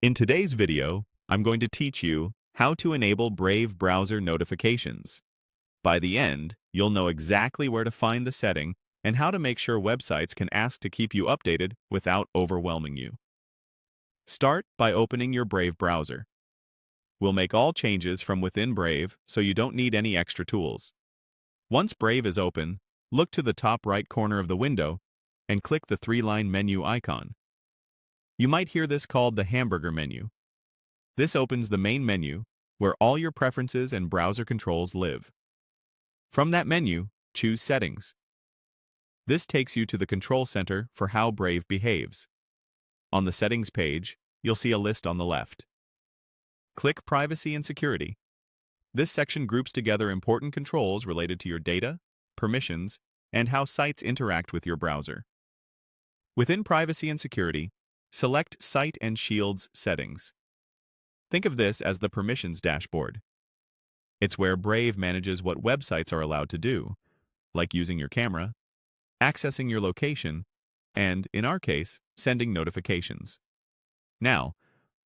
In today's video, I'm going to teach you how to enable Brave browser notifications. By the end, you'll know exactly where to find the setting and how to make sure websites can ask to keep you updated without overwhelming you. Start by opening your Brave browser. We'll make all changes from within Brave, so you don't need any extra tools. Once Brave is open, look to the top right corner of the window and click the three-line menu icon. You might hear this called the hamburger menu. This opens the main menu, where all your preferences and browser controls live. From that menu, choose Settings. This takes you to the control center for how Brave behaves. On the Settings page, you'll see a list on the left. Click Privacy and Security. This section groups together important controls related to your data, permissions, and how sites interact with your browser. Within Privacy and Security, select Site and Shields settings. Think of this as the permissions dashboard. It's where Brave manages what websites are allowed to do, like using your camera, accessing your location, and, in our case, sending notifications. Now,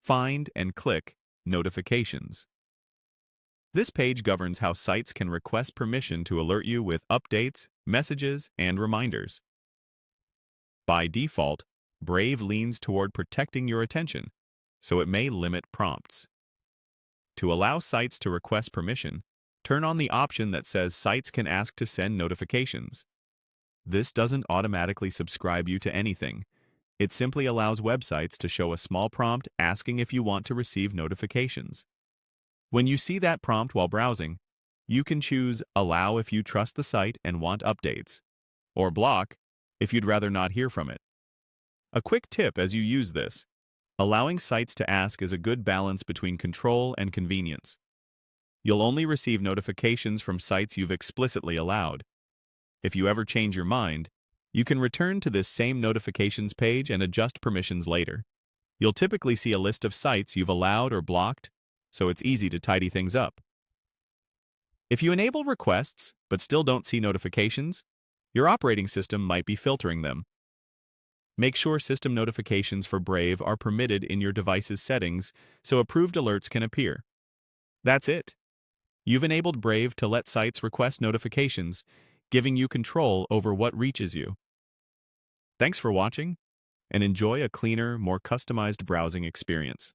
find and click Notifications. This page governs how sites can request permission to alert you with updates, messages, and reminders. By default, Brave leans toward protecting your attention, so it may limit prompts. To allow sites to request permission, turn on the option that says sites can ask to send notifications. This doesn't automatically subscribe you to anything. It simply allows websites to show a small prompt asking if you want to receive notifications. When you see that prompt while browsing, you can choose Allow if you trust the site and want updates, or Block if you'd rather not hear from it. A quick tip as you use this: allowing sites to ask is a good balance between control and convenience. You'll only receive notifications from sites you've explicitly allowed. If you ever change your mind, you can return to this same notifications page and adjust permissions later. You'll typically see a list of sites you've allowed or blocked, so it's easy to tidy things up. If you enable requests but still don't see notifications, your operating system might be filtering them. Make sure system notifications for Brave are permitted in your device's settings so approved alerts can appear. That's it. You've enabled Brave to let sites request notifications, giving you control over what reaches you. Thanks for watching, and enjoy a cleaner, more customized browsing experience.